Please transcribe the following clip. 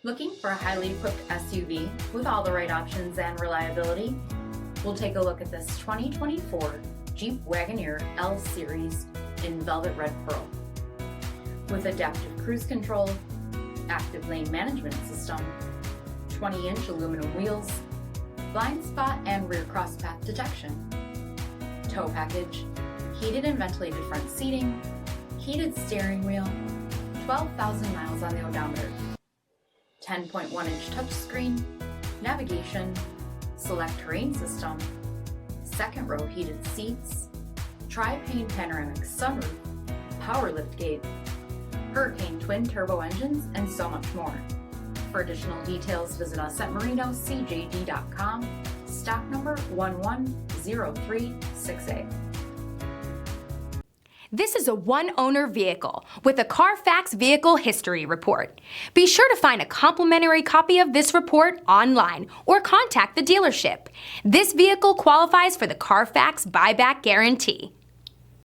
Looking for a highly equipped SUV with all the right options and reliability? We'll take a look at this 2024 Jeep Wagoneer L Series in Velvet Red Pearl. With adaptive cruise control, active lane management system, 20-inch aluminum wheels, blind spot and rear crosspath detection, tow package, heated and ventilated front seating, heated steering wheel, 12,000 miles on the odometer, 10.1-inch touchscreen, navigation, select terrain system, second row heated seats, tri-pane panoramic sunroof, power liftgate, Hurricane twin turbo engines, and so much more. For additional details, visit us at marinocjd.com, stock number 110368. This is a one-owner vehicle with a CARFAX Vehicle History Report. Be sure to find a complimentary copy of this report online or contact the dealership. This vehicle qualifies for the CARFAX Buyback Guarantee.